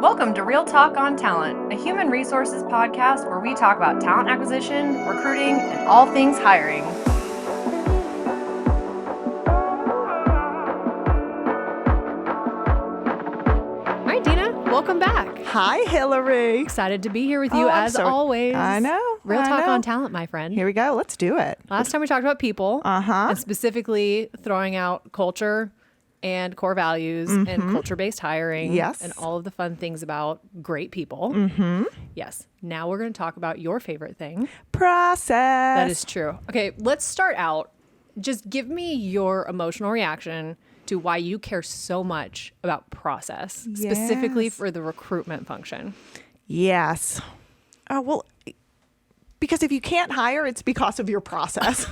Welcome to Real Talk on Talent, a human resources podcast where we talk about talent acquisition, recruiting, and all things hiring. Hi, Dina. Welcome back. Hi, Hilary. Excited to be here with you as always. I know. Real Talk on Talent, my friend. Here we go. Let's do it. Last time we talked about people, and specifically throwing out culture and core values and culture-based hiring. Yes. And all of the fun things about great people. Yes. Now we're going to talk about your favorite thing. Process. That is true. Okay, let's start out. Just give me your emotional reaction to why you care so much about process, specifically for the recruitment function. Yes. Well, because if you can't hire, it's because of your process.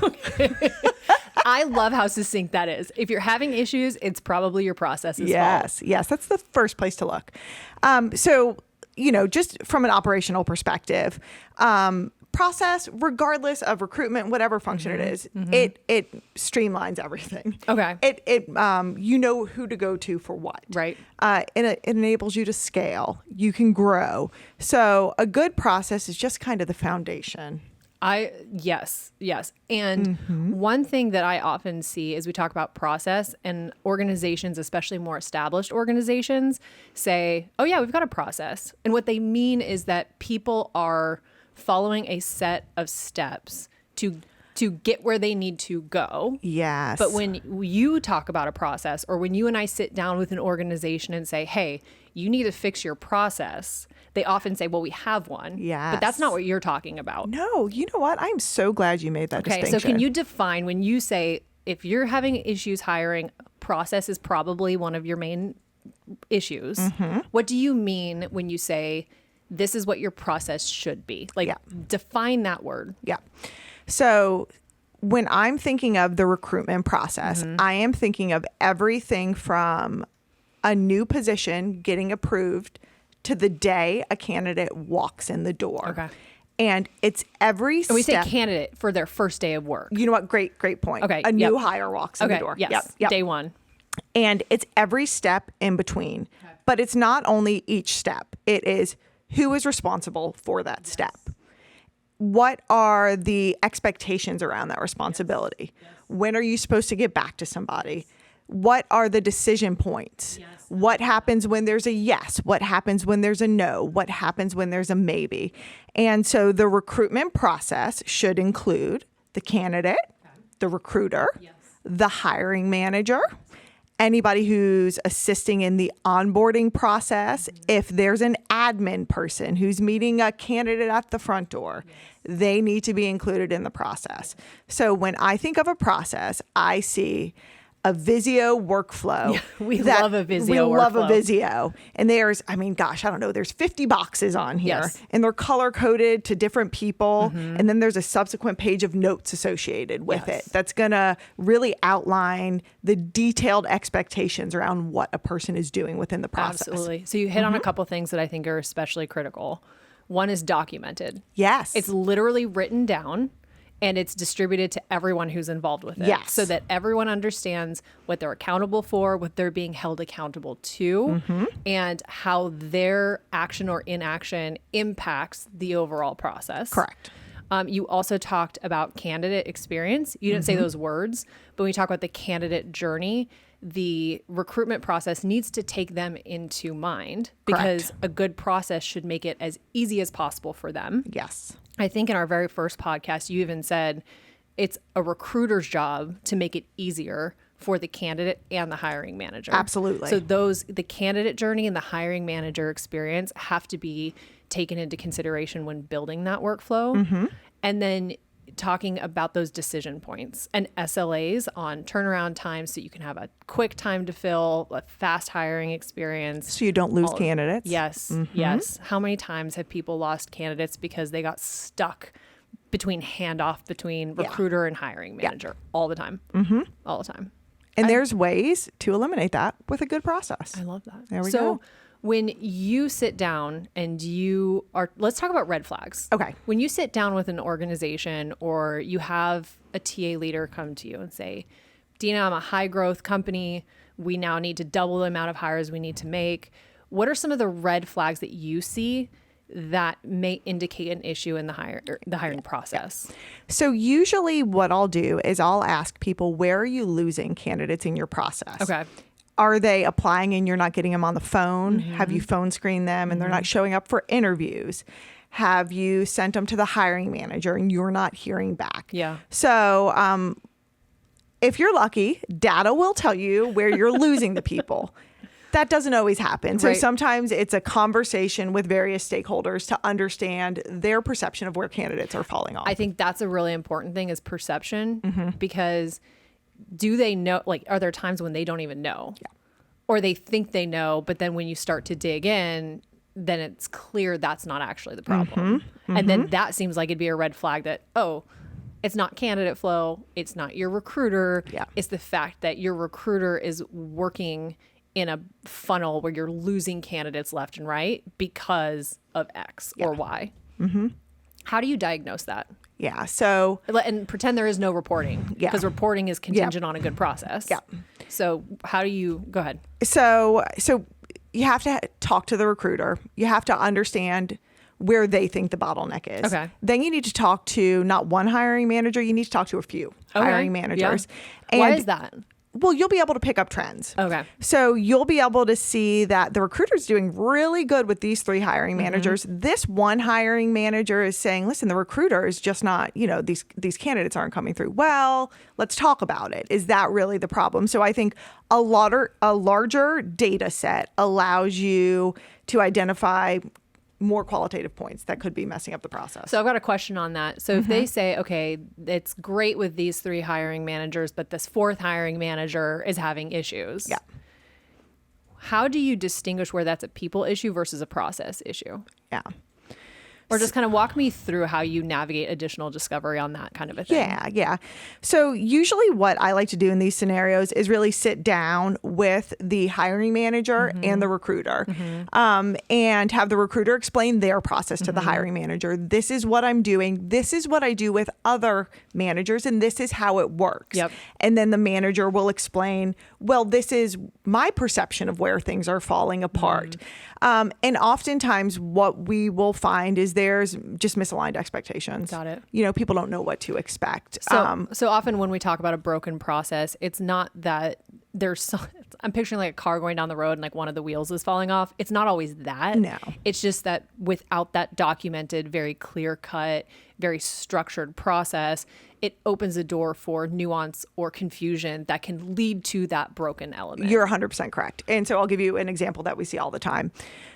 I love how succinct that is. If you're having issues, it's probably your process as well. Yes. That's the first place to look. So, just from an operational perspective, process, regardless of recruitment, whatever function it is, it streamlines everything. Okay. It you know who to go to for what. Right. It enables you to scale. You can grow. So a good process is just kind of the foundation. Yes. And one thing that I often see is we talk about process, and organizations, especially more established organizations, say, oh yeah, we've got a process. And what they mean is that people are following a set of steps to get where they need to go. Yes. But when you talk about a process, or when you and I sit down with an organization and say, hey, you need to fix your process, they often say, well, we have one. Yes. But that's not what you're talking about. No, you know what? I'm so glad you made that distinction. So can you define, when you say, if you're having issues hiring, process is probably one of your main issues. What do you mean when you say, this is what your process should be? Define that word. Yeah. So when I'm thinking of the recruitment process, I am thinking of everything from a new position getting approved to the day a candidate walks in the door. Okay. And it's every step. And we say candidate for their first day of work. You know what? Great point. Okay. A new hire walks in the door. Yes. Yep. Day one. And it's every step in between. Okay. But it's not only each step. It is who is responsible for that step. What are the expectations around that responsibility? Yes. When are you supposed to get back to somebody? What are the decision points? Yes. What happens when there's a yes? What happens when there's a no? What happens when there's a maybe? And so the recruitment process should include the candidate, the recruiter, the hiring manager, anybody who's assisting in the onboarding process. If there's an admin person who's meeting a candidate at the front door, they need to be included in the process. So when I think of a process, I see a Visio workflow. Yeah, we love a Visio workflow. We love a Visio. And there's 50 boxes on here. Yes. And they're color coded to different people. And then there's a subsequent page of notes associated with it that's going to really outline the detailed expectations around what a person is doing within the process. Absolutely. So you hit on a couple things that I think are especially critical. One is documented. Yes. It's literally written down, and it's distributed to everyone who's involved with it. Yes. So that everyone understands what they're accountable for, what they're being held accountable to, and how their action or inaction impacts the overall process. Correct. You also talked about candidate experience. You didn't say those words, but when we talk about the candidate journey, the recruitment process needs to take them into mind, because a good process should make it as easy as possible for them. Yes. I think in our very first podcast, you even said it's a recruiter's job to make it easier for the candidate and the hiring manager. Absolutely. So the candidate journey and the hiring manager experience have to be taken into consideration when building that workflow. And then talking about those decision points and SLAs on turnaround time, so you can have a quick time to fill, a fast hiring experience. So you don't lose candidates. Yes. How many times have people lost candidates because they got stuck between handoff between recruiter and hiring manager? All the time. All the time. And there's ways to eliminate that with a good process. I love that. There we go. When you sit down and let's talk about red flags. Okay. When you sit down with an organization, or you have a TA leader come to you and say, Dina, I'm a high growth company. We now need to double the amount of hires we need to make. what are some of the red flags that you see that may indicate an issue in the hiring process? So usually what I'll do is I'll ask people, where are you losing candidates in your process? Okay. Are they applying and you're not getting them on the phone? Have you phone screened them and they're not showing up for interviews? Have you sent them to the hiring manager and you're not hearing back? Yeah. So if you're lucky, data will tell you where you're losing the people. That doesn't always happen. So sometimes it's a conversation with various stakeholders to understand their perception of where candidates are falling off. I think that's a really important thing is perception, because do they know, like, are there times when they don't even know? Yeah. Or they think they know, but then when you start to dig in, then it's clear that's not actually the problem. And then that seems like it'd be a red flag that, oh, it's not candidate flow. It's not your recruiter. Yeah. It's the fact that your recruiter is working in a funnel where you're losing candidates left and right because of X or Y. How do you diagnose that? Yeah. So, and pretend there is no reporting, because reporting is contingent on a good process. Yeah. So how do you go ahead? So you have to talk to the recruiter. You have to understand where they think the bottleneck is. Okay. Then you need to talk to not one hiring manager. You need to talk to a few hiring managers. Yeah. Why is that? Well, you'll be able to pick up trends. Okay. So you'll be able to see that the recruiter's doing really good with these 3 hiring managers. This one hiring manager is saying, listen, the recruiter is just not, these candidates aren't coming through. Well, let's talk about it. Is that really the problem? So I think a larger data set allows you to identify more qualitative points that could be messing up the process. So I've got a question on that. So if they say, okay, it's great with these 3 hiring managers, but this 4th hiring manager is having issues. Yeah. How do you distinguish where that's a people issue versus a process issue? Yeah. Or just kind of walk me through how you navigate additional discovery on that kind of a thing. Yeah. So usually what I like to do in these scenarios is really sit down with the hiring manager and the recruiter and have the recruiter explain their process to the hiring manager. This is what I'm doing. This is what I do with other managers, and this is how it works. Yep. And then the manager will explain, well, this is my perception of where things are falling apart. And oftentimes what we will find is there's just misaligned expectations. Got it. People don't know what to expect. So often when we talk about a broken process, it's not that I'm picturing like a car going down the road and like one of the wheels is falling off. It's not always that. No. It's just that without that documented, very clear cut, very structured process, it opens a door for nuance or confusion that can lead to that broken element. You're 100% correct. And so I'll give you an example that we see all the time.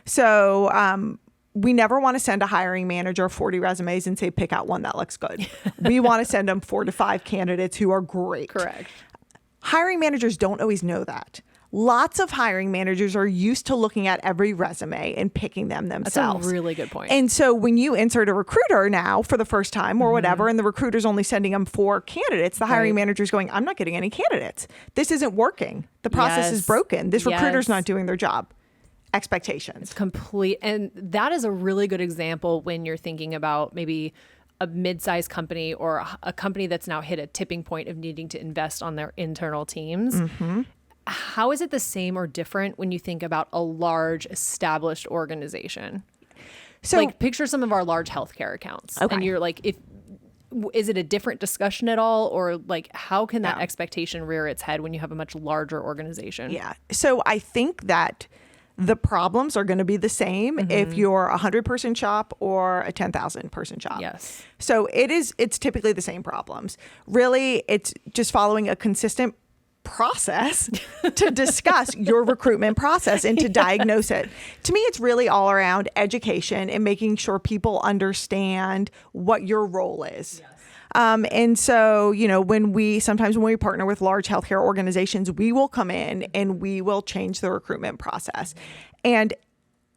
So we never want to send a hiring manager 40 resumes and say, pick out one that looks good. We want to send them 4 to 5 candidates who are great. Correct. Hiring managers don't always know that. Lots of hiring managers are used to looking at every resume and picking them themselves. That's a really good point. And so when you insert a recruiter now for the first time or whatever, and the recruiter's only sending them 4 candidates, the hiring manager's going, I'm not getting any candidates. This isn't working. The process is broken. This recruiter's not doing their job. Expectations. Complete. And that is a really good example when you're thinking about maybe a mid-sized company or a company that's now hit a tipping point of needing to invest on their internal teams. How is it the same or different when you think about a large established organization? So like picture some of our large healthcare accounts. Okay. And you're like, is it a different discussion at all? Or like, how can that expectation rear its head when you have a much larger organization? Yeah. So I think that the problems are going to be the same if you're a 100-person shop or a 10,000-person shop. Yes. So it's typically the same problems. Really, it's just following a consistent process to discuss your recruitment process and to diagnose it. To me, it's really all around education and making sure people understand what your role is. Yes. And so, when we partner with large healthcare organizations, we will come in and we will change the recruitment process. And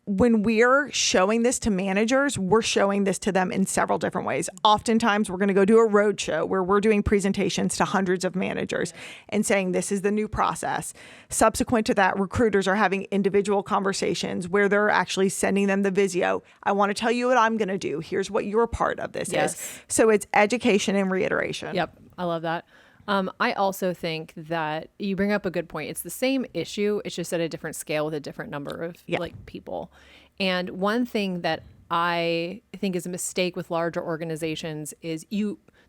when we're showing this to managers, we're showing this to them in several different ways. Oftentimes, we're going to go do a roadshow where we're doing presentations to hundreds of managers and saying, this is the new process. Subsequent to that, recruiters are having individual conversations where they're actually sending them the Visio. I want to tell you what I'm going to do. Here's what your part of this is. So it's education and reiteration. Yep. I love that. I also think that you bring up a good point. It's the same issue. It's just at a different scale with a different number of like people. And one thing that I think is a mistake with larger organizations is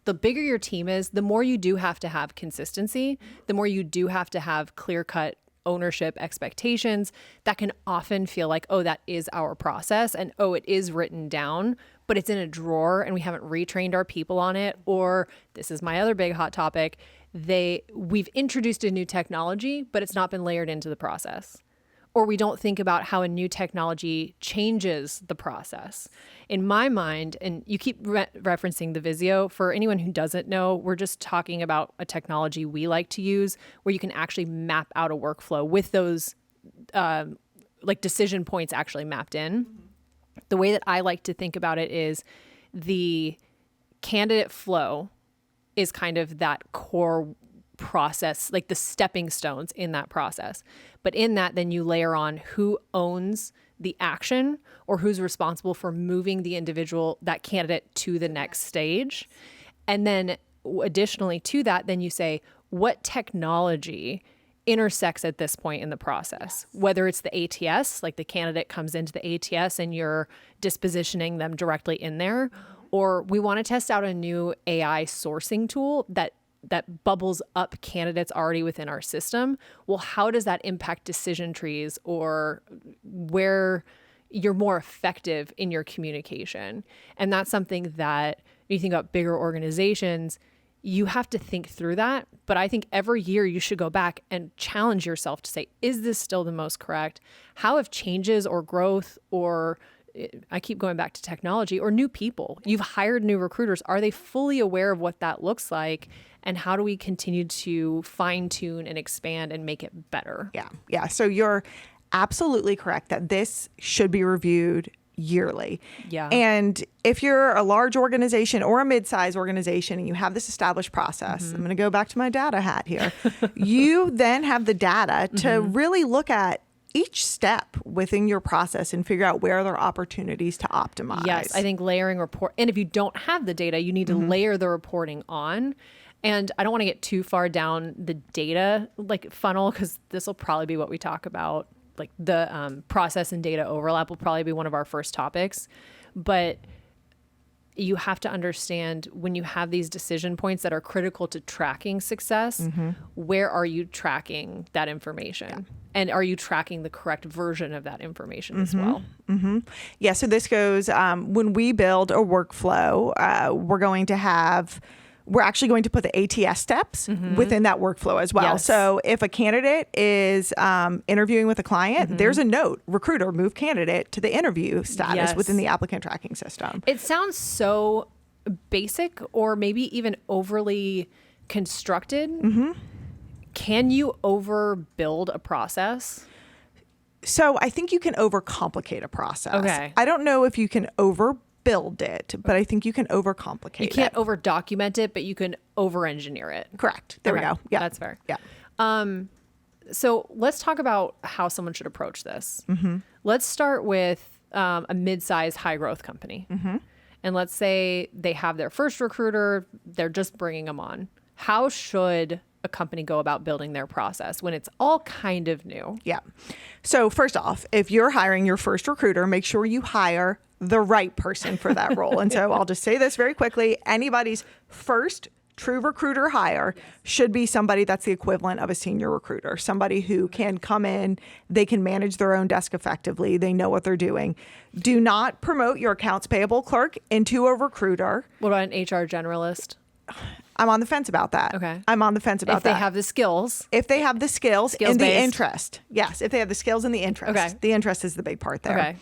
the bigger your team is, the more you do have to have consistency, the more you do have to have clear-cut ownership expectations. That can often feel like, oh, that is our process, and oh, it is written down, but it's in a drawer and we haven't retrained our people on it. Or this is my other big hot topic. We've introduced a new technology, but it's not been layered into the process. Or we don't think about how a new technology changes the process. In my mind, and you keep referencing the Visio, for anyone who doesn't know, we're just talking about a technology we like to use where you can actually map out a workflow with those like decision points actually mapped in. The way that I like to think about it is the candidate flow is kind of that core process, like the stepping stones in that process. But in that, then you layer on who owns the action or who's responsible for moving the individual, that candidate, to the next stage. And then additionally to that, then you say, what technology intersects at this point in the process, whether it's the ATS, like the candidate comes into the ATS and you're dispositioning them directly in there, or we want to test out a new AI sourcing tool that bubbles up candidates already within our system. Well, how does that impact decision trees or where you're more effective in your communication? And that's something that when you think about bigger organizations, you have to think through that. But I think every year you should go back and challenge yourself to say, is this still the most correct? How have changes or growth, or I keep going back to technology, or new people, you've hired new recruiters, are they fully aware of what that looks like? And how do we continue to fine tune and expand and make it better? Yeah. So you're absolutely correct that this should be reviewed yearly. Yeah. And if you're a large organization or a mid-sized organization and you have this established process, I'm going to go back to my data hat here. You then have the data to really look at each step within your process and figure out where there are opportunities to optimize. Yes, I think layering report. And if you don't have the data, you need to layer the reporting on. And I don't want to get too far down the data like funnel, because this will probably be what we talk about. Like the process and data overlap will probably be one of our first topics. But you have to understand, when you have these decision points that are critical to tracking success, where are you tracking that information? Yeah. And are you tracking the correct version of that information as well? Yeah, so this goes, when we build a workflow, we're actually going to put the ATS steps within that workflow as well. Yes. So if a candidate is interviewing with a client, there's a note, recruiter, move candidate to the interview status within the applicant tracking system. It sounds so basic or maybe even overly constructed. Can you overbuild a process? So I think you can overcomplicate a process. Okay. I don't know if you can overbuild it, but I think you can overcomplicate it. You can't over-document it, but you can over-engineer it. Correct. There we go. Yeah. That's fair. Yeah. So let's talk about how someone should approach this. Let's start with a mid-sized, high-growth company. And let's say they have their first recruiter, they're just bringing them on. How should a company go about building their process when it's all kind of new? Yeah. So first off, if you're hiring your first recruiter, make sure you hire the right person for that role. And so I'll just say this very quickly. Anybody's first true recruiter hire should be somebody that's the equivalent of a senior recruiter, somebody who can come in, they can manage their own desk effectively, they know what they're doing. Do not promote your accounts payable clerk into a recruiter. What about an HR generalist? I'm on the fence about that. Okay. I'm on the fence about that. If they have the skills. If they have the skills and the interest. Yes. If they have the skills and the interest. Okay. The interest is the big part there. Okay.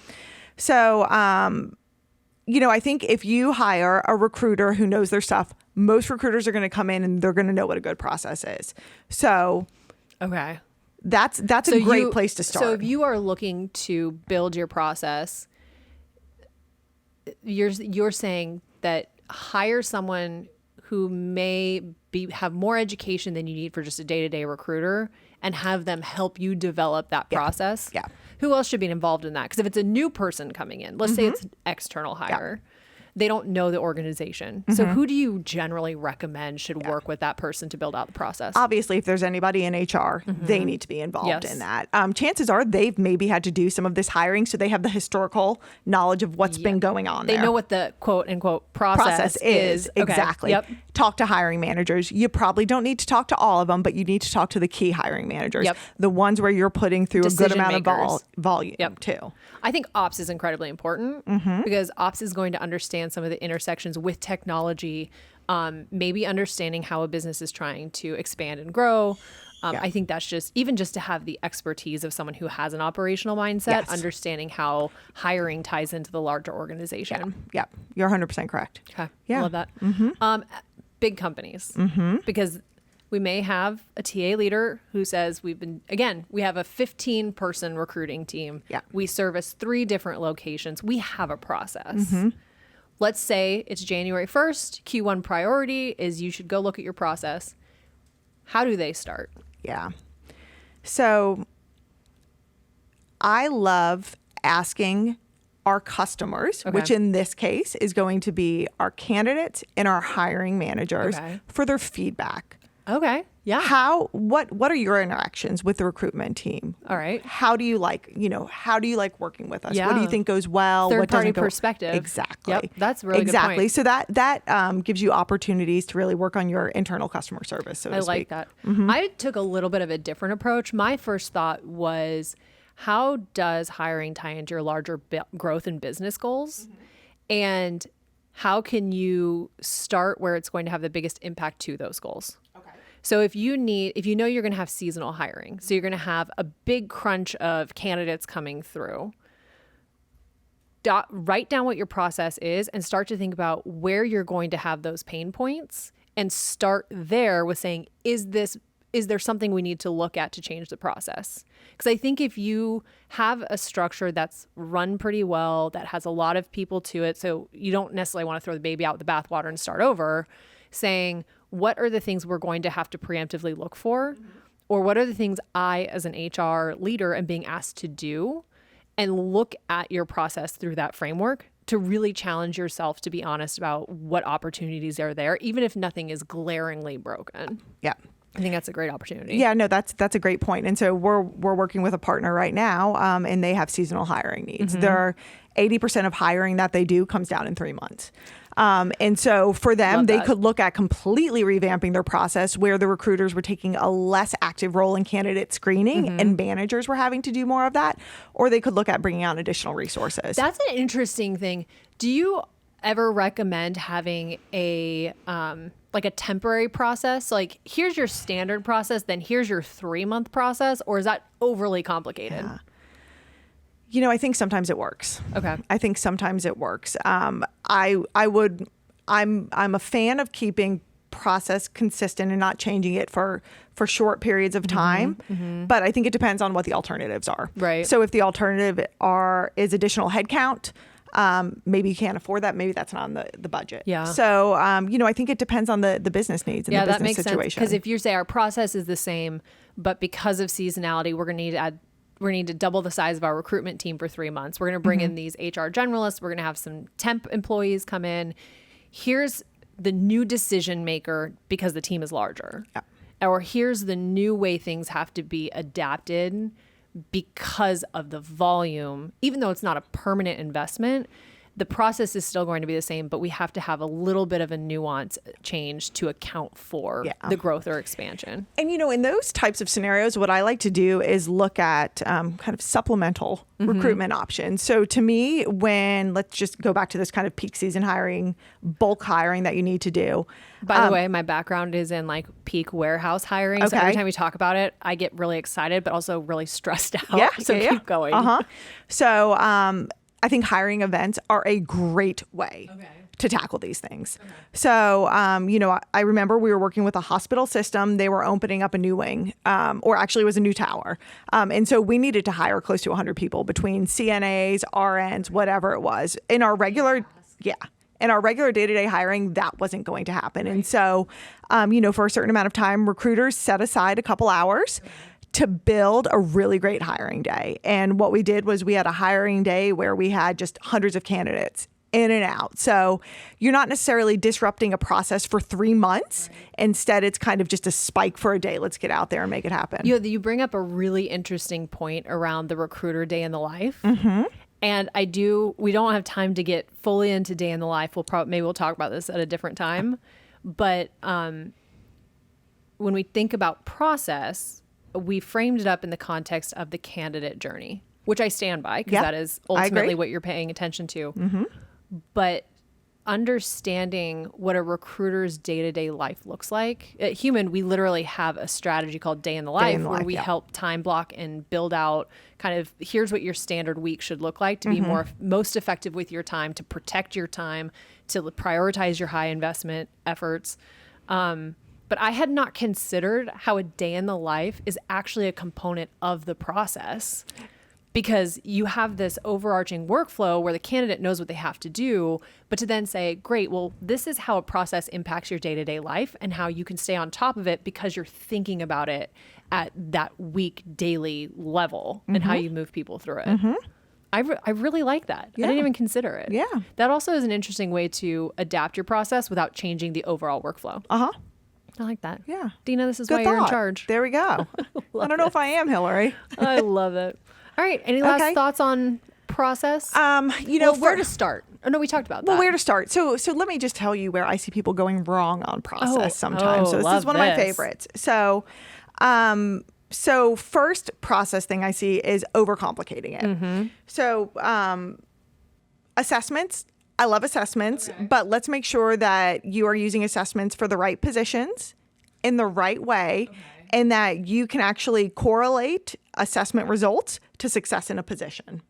So, I think if you hire a recruiter who knows their stuff, most recruiters are going to come in and they're going to know what a good process is. So, okay. That's a great place to start. So if you are looking to build your process, you're saying that hire someone who may have more education than you need for just a day-to-day recruiter and have them help you develop that process. Yeah. Who else should be involved in that? Because if it's a new person coming in, let's say it's an external hire, they don't know the organization. So who do you generally recommend should work with that person to build out the process? Obviously, if there's anybody in HR, they need to be involved in that. Chances are they've maybe had to do some of this hiring, so they have the historical knowledge of what's been going on there. They know what the quote unquote process is. Okay. Exactly. Yep. Talk to hiring managers. You probably don't need to talk to all of them, but you need to talk to the key hiring managers. Yep. The ones where you're putting through a good amount of volume Yep. too. I think ops is incredibly important because ops is going to understand some of the intersections with technology, maybe understanding how a business is trying to expand and grow. I think that's just to have the expertise of someone who has an operational mindset, understanding how hiring ties into the larger organization. Yeah, you're 100% correct. Okay. Yeah. I love that. Big companies, because we may have a TA leader who says we have a 15-person recruiting team. Yeah. We service 3 different locations. We have a process. Let's say it's January 1st. Q1 priority is you should go look at your process. How do they start? Yeah. So I love asking our customers, which in this case is going to be our candidates and our hiring managers, for their feedback. Okay. Yeah. What are your interactions with the recruitment team? All right. How do you like working with us? What do you think goes well? Third what party doesn't go perspective. Exactly. Yep. That's a really good point. So that gives you opportunities to really work on your internal customer service, so to speak. I like that. I took a little bit of a different approach. My first thought was, how does hiring tie into your larger growth and business goals? And how can you start where it's going to have the biggest impact to those goals? Okay. So if you know you're going to have seasonal hiring, so you're going to have a big crunch of candidates coming through, write down what your process is and start to think about where you're going to have those pain points, and start there with saying, is there something we need to look at to change the process? Because I think if you have a structure that's run pretty well, that has a lot of people to it, so you don't necessarily want to throw the baby out with the bathwater and start over, saying, what are the things we're going to have to preemptively look for? Or what are the things I, as an HR leader, am being asked to do? And look at your process through that framework to really challenge yourself to be honest about what opportunities are there, even if nothing is glaringly broken. Yeah. I think that's a great opportunity. Yeah, no, that's a great point. And so we're working with a partner right now, and they have seasonal hiring needs. They're 80% of hiring that they do comes down in 3 months. And so for them, they could look at completely revamping their process, where the recruiters were taking a less active role in candidate screening and managers were having to do more of that, or they could look at bringing on additional resources. That's an interesting thing. Do you ever recommend having a temporary process? Like, here's your standard process, then here's your 3-month process, or is that overly complicated? Yeah. I think sometimes it works. Okay. I think sometimes it works. I'm a fan of keeping process consistent and not changing it for short periods of time. But I think it depends on what the alternatives are. Right. So if the alternative is additional headcount, maybe you can't afford that. Maybe that's not on the budget. Yeah. So, I think it depends on the business needs and the business that makes situation. sense. Because if you say our process is the same, but because of seasonality, we're going to need to double the size of our recruitment team for 3 months. We're going to bring in these HR generalists. We're going to have some temp employees come in. Here's the new decision maker because the team is larger. Yeah. Or here's the new way things have to be adapted because of the volume. Even though it's not a permanent investment, the process is still going to be the same, but we have to have a little bit of a nuance change to account for the growth or expansion. And, in those types of scenarios, what I like to do is look at kind of supplemental recruitment options. So to me, let's just go back to this kind of peak season hiring, bulk hiring that you need to do. By the way, my background is in peak warehouse hiring. Okay. So every time we talk about it, I get really excited, but also really stressed out. Yeah, so keep going. So, I think hiring events are a great way to tackle these things. Okay. So, I remember we were working with a hospital system. They were opening up a new wing, or actually it was a new tower. And so we needed to hire close to 100 people between CNAs, RNs, whatever it was. In our regular day-to-day hiring, that wasn't going to happen. Right. And so, for a certain amount of time, recruiters set aside a couple hours to build a really great hiring day. And what we did was we had a hiring day where we had just hundreds of candidates. in and out. So you're not necessarily disrupting a process for 3 months. Right. Instead, it's kind of just a spike for a day. Let's get out there and make it happen. You bring up a really interesting point around the recruiter day in the life. And we don't have time to get fully into day in the life. Maybe we'll talk about this at a different time. But when we think about process, we framed it up in the context of the candidate journey, which I stand by because that is ultimately what you're paying attention to. But understanding what a recruiter's day-to-day life looks like. At Hueman, we literally have a strategy called Day in the Life where we help time block and build out kind of, here's what your standard week should look like to be most effective with your time, to protect your time, to prioritize your high investment efforts. But I had not considered how a day in the life is actually a component of the process. Because you have this overarching workflow where the candidate knows what they have to do, but to then say, great, well, this is how a process impacts your day-to-day life and how you can stay on top of it because you're thinking about it at that week, daily level and how you move people through it. I really like that. I didn't even consider it. Yeah. That also is an interesting way to adapt your process without changing the overall workflow. I like that. Yeah. Dina, this is Good why thought. you're in charge. There we go. I don't know if I am, Hilary. I love it. All right. Any last thoughts on process? Where to start? Oh, no, we talked about that. Well, where to start? So let me just tell you where I see people going wrong on process sometimes. So this is one of my favorites. So first process thing I see is overcomplicating it. So assessments. I love assessments, but let's make sure that you are using assessments for the right positions in the right way. And that you can actually correlate assessment results to success in a position.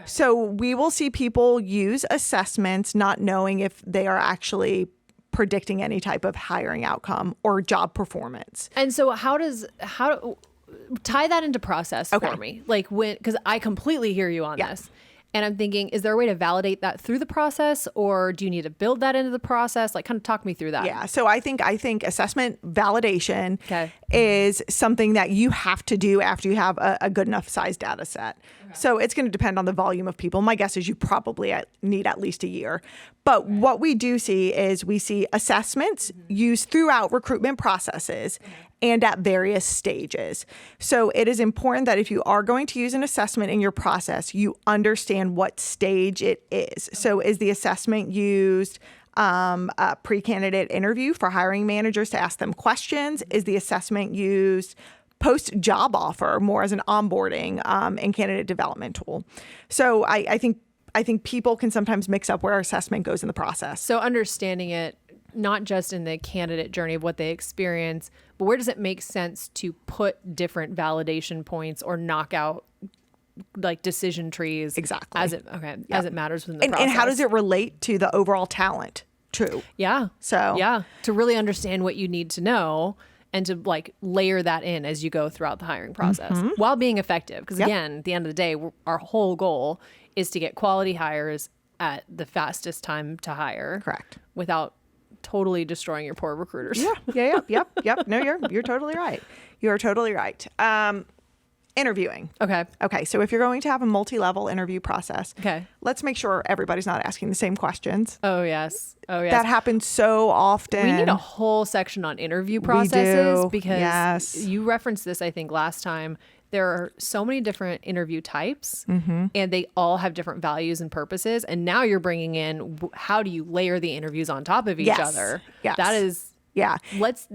So we will see people use assessments not knowing if they are actually predicting any type of hiring outcome or job performance. And so how tie that into process for me? Like because I completely hear you on this. And I'm thinking, is there a way to validate that through the process, or do you need to build that into the process? Like, kind of talk me through that. Yeah. So I think assessment validation is something that you have to do after you have a good enough size data set. So it's going to depend on the volume of people. My guess is you probably need at least a year. But what we do see is we see assessments used throughout recruitment processes and at various stages. So it is important that if you are going to use an assessment in your process, you understand what stage it is. So is the assessment used a pre-candidate interview for hiring managers to ask them questions? Is the assessment used post-job offer more as an onboarding and candidate development tool? So I think people can sometimes mix up where assessment goes in the process. So understanding it not just in the candidate journey of what they experience, but where does it make sense to put different validation points or knock out like decision trees as it matters within the process? And how does it relate to the overall talent too? Yeah. So to really understand what you need to know and to like layer that in as you go throughout the hiring process while being effective. Because again, at the end of the day, our whole goal is to get quality hires at the fastest time to hire. Correct. Without totally destroying your poor recruiters. Yep. No, you're totally right. You're totally right. Interviewing. Okay. So if you're going to have a multi-level interview process, let's make sure everybody's not asking the same questions. Oh yes. That happens so often. We need a whole section on interview processes because you referenced this, I think, last time. There are so many different interview types and they all have different values and purposes. And now you're bringing in, how do you layer the interviews on top of each other? Yes. That is, let's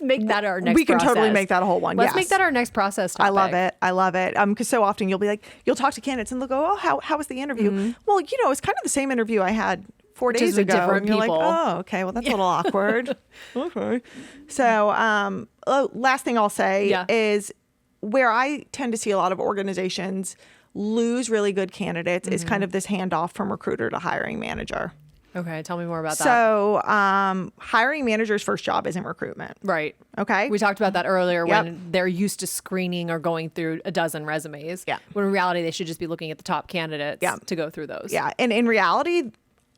make that our next process. We can totally make that a whole one. Let's make that our next process topic. I love it. Because so often you'll talk to candidates and they'll go, oh, how was the interview? Well, it's kind of the same interview I had 4 days ago. Different and you're people. like, oh, okay. Well, that's a little awkward. Okay. So last thing I'll say is, where I tend to see a lot of organizations lose really good candidates is kind of this handoff from recruiter to hiring manager. Okay, tell me more about that. So hiring manager's first job isn't recruitment. Right. Okay. We talked about that earlier when they're used to screening or going through a dozen resumes. Yeah. When in reality, they should just be looking at the top candidates to go through those. Yeah. And in reality,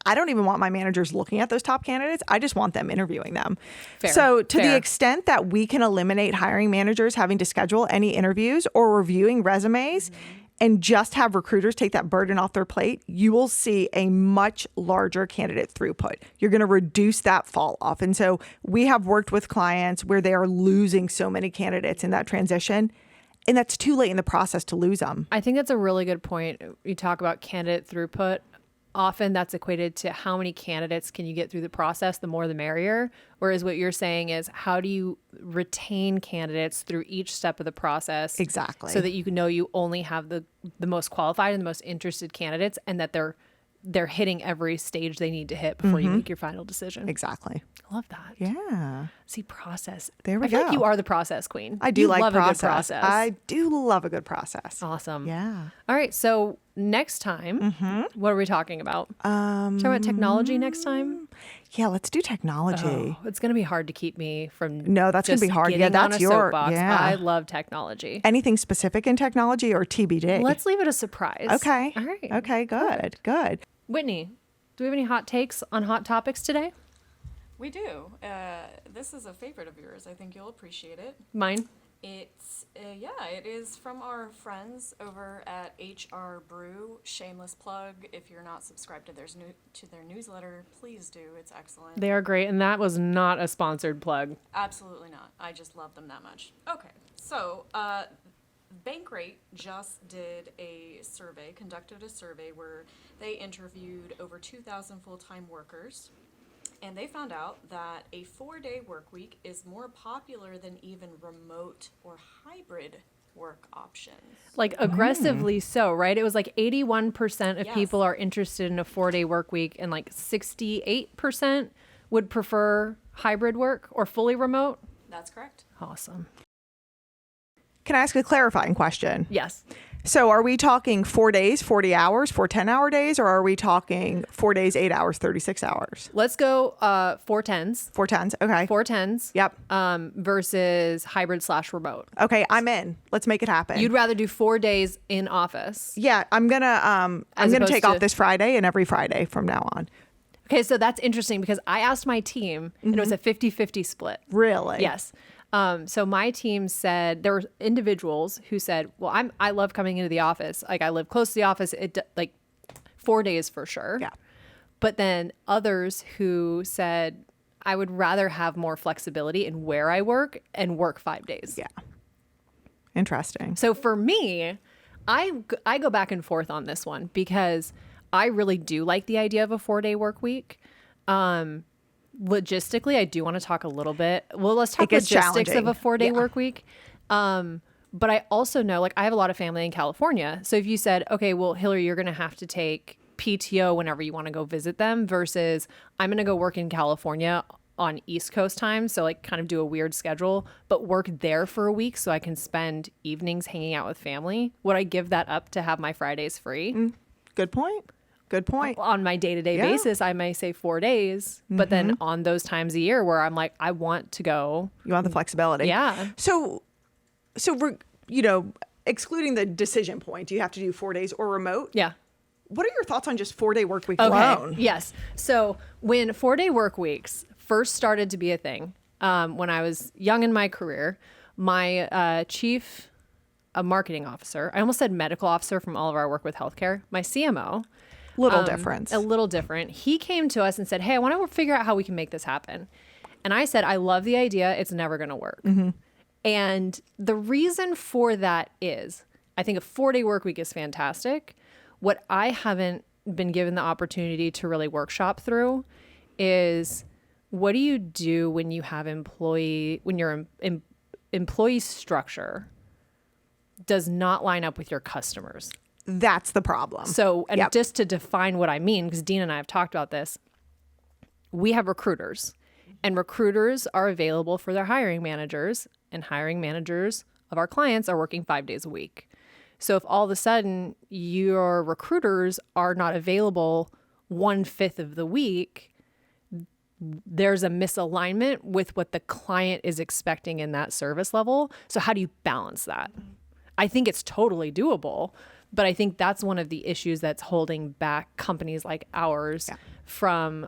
I don't even want my managers looking at those top candidates. I just want them interviewing them. So to the extent that we can eliminate hiring managers having to schedule any interviews or reviewing resumes, and just have recruiters take that burden off their plate, you will see a much larger candidate throughput. You're going to reduce that fall off. And so we have worked with clients where they are losing so many candidates in that transition, and that's too late in the process to lose them. I think that's a really good point. You talk about candidate throughput. Often that's equated to how many candidates can you get through the process, the more the merrier. Whereas what you're saying is how do you retain candidates through each step of the process? Exactly. So that you know you only have the most qualified and the most interested candidates, and that they're hitting every stage they need to hit before you make your final decision. Exactly. I love that. Yeah. See, process. There we I feel go. like you are the process queen. I do you like love process. a good process. I do love a good process. Awesome. Yeah. All right. So next time, what are we talking about? Talking about technology next time? Yeah, let's do technology. Oh, it's going to be hard to keep me from No, that's going to be hard. Yeah, getting on that's a your soapbox. yeah. I love technology. Anything specific in technology or TBD? Let's leave it a surprise. Okay. All right. Okay, good. Good. Whitney, do we have any hot takes on hot topics today? We do. This is a favorite of yours. I think you'll appreciate it. Mine? It's, it is from our friends over at HR Brew. Shameless plug. If you're not subscribed to their newsletter, please do. It's excellent. They are great, and that was not a sponsored plug. Absolutely not. I just love them that much. Okay. So, Bankrate just conducted a survey where they interviewed over 2,000 full-time workers. And they found out that a 4-day work week is more popular than even remote or hybrid work options. Like aggressively so, right? It was like 81% of Yes. people are interested in a 4-day work week, and like 68% would prefer hybrid work or fully remote. That's correct. Awesome. Can I ask a clarifying question? Yes. So are we talking 4 days, 40 hours, 4 10-hour days, or are we talking 4 days, 8 hours, 36 hours? Let's go 4/10s. 4 10s. Okay. 4/10s. Yep. Versus hybrid/remote. Okay, I'm in. Let's make it happen. You'd rather do 4 days in office. Yeah, I'm gonna opposed take to- off this Friday and every Friday from now on. Okay, so that's interesting because I asked my team, and it was a 50-50 split. Really? Yes. So my team said there were individuals who said, "Well, I love coming into the office. Like I live close to the office. Like 4 days for sure." Yeah. But then others who said, "I would rather have more flexibility in where I work and work 5 days." Yeah. Interesting. So for me, I go back and forth on this one because I really do like the idea of a 4-day work week. Logistically, I do want to talk a little bit. Well, let's talk gets logistics of challenging. a 4-day Yeah. work week. But I also know, like, I have a lot of family in California. So if you said, okay, well, Hilary, you're going to have to take PTO whenever you want to go visit them versus I'm going to go work in California on East Coast time. So like kind of do a weird schedule, but work there for a week so I can spend evenings hanging out with family. Would I give that up to have my Fridays free? Good point. Good point. On my day-to-day Yeah. basis, I may say 4 days, but then on those times a year where I'm like, I want to go. You want the flexibility. Yeah. So we're, excluding the decision point, do you have to do 4 days or remote? Yeah. What are your thoughts on just 4-day work week Okay. alone? Yes. So when 4-day work weeks first started to be a thing, when I was young in my career, my chief marketing officer, I almost said medical officer from all of our work with healthcare, my CMO, Little difference. a little different. He came to us and said, hey, I want to figure out how we can make this happen. And I said, I love the idea. It's never going to work. And the reason for that is I think a 4-day work week is fantastic. What I haven't been given the opportunity to really workshop through is what do you do when you have when your employee structure does not line up with your customers? That's the problem. So, and Yep. just to define what I mean, because Dina and I have talked about this, we have recruiters, and recruiters are available for their hiring managers, and hiring managers of our clients are working 5 days a week. So if all of a sudden your recruiters are not available 1/5 of the week, there's a misalignment with what the client is expecting in that service level. So how do you balance that? I think it's totally doable, but I think that's one of the issues that's holding back companies like ours from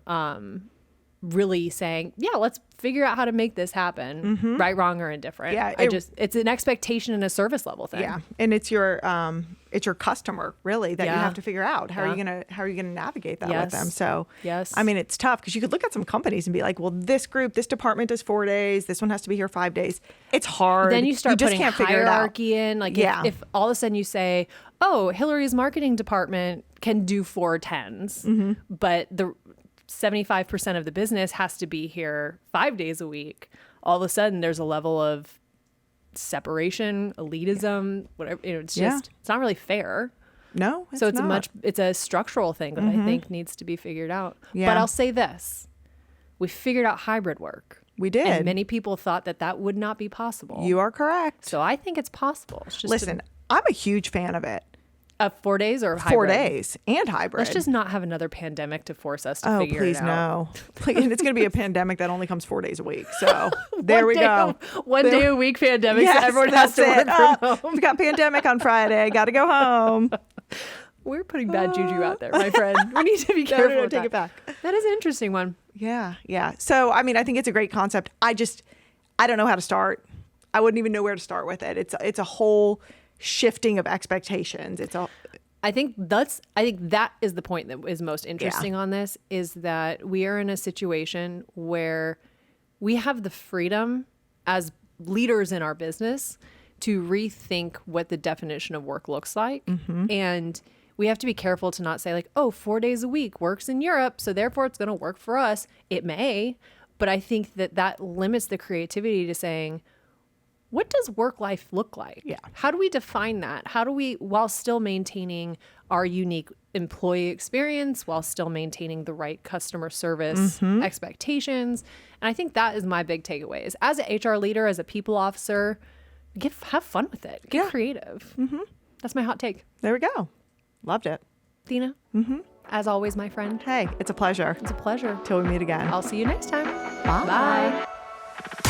really saying, yeah, let's figure out how to make this happen, right, wrong, or indifferent. Yeah, it's an expectation and a service level thing. Yeah, and it's your customer really that you Yeah. have to figure out how are you Yeah. gonna navigate that Yes. with them. So Yes. I mean, it's tough because you could look at some companies and be like, well, this department does 4 days, this one has to be here 5 days. It's hard. Then you start just putting can't figure it out. hierarchy in. Like Yeah. if all of a sudden you say, oh, Hillary's marketing department can do 4 10s, but the 75% of the business has to be here 5 days a week. All of a sudden there's a level of separation, elitism, whatever. It's just, it's not really fair. No, So it's not. it's a structural thing that I think needs to be figured out. Yeah. But I'll say this, we figured out hybrid work. We did. And many people thought that would not be possible. You are correct. So I think it's possible. It's just Listen, I'm a huge fan of it. 4 days or hybrid? 4 days and hybrid. Let's just not have another pandemic to force us to Oh, figure please it out. no. And it's going to be a pandemic that only comes 4 days a week. So there we go. One day a week pandemic. Yes, So everyone has to that's work it. from home. We got pandemic on Friday. Got to go home. We're putting bad juju out there, my friend. We need to be No, careful. no, with take that. it back. That is an interesting one. Yeah, yeah. So, I mean, I think it's a great concept. I don't know how to start. I wouldn't even know where to start with it. It's a whole shifting of expectations. I think that is the point that is most interesting on this, is that we are in a situation where we have the freedom as leaders in our business to rethink what the definition of work looks like. And we have to be careful to not say like, oh, 4 days a week works in Europe, so therefore it's going to work for us. It may, but I think that limits the creativity to saying, what does work life look like? Yeah. How do we define that? How do we, while still maintaining our unique employee experience, while still maintaining the right customer service expectations? And I think that is my big takeaway is as an HR leader, as a people officer, have fun with it. Get creative. That's my hot take. There we go. Loved it. Dina, as always, my friend, Hey, it's a pleasure. it's a pleasure. Till we meet again. I'll see you next time. Bye. Bye.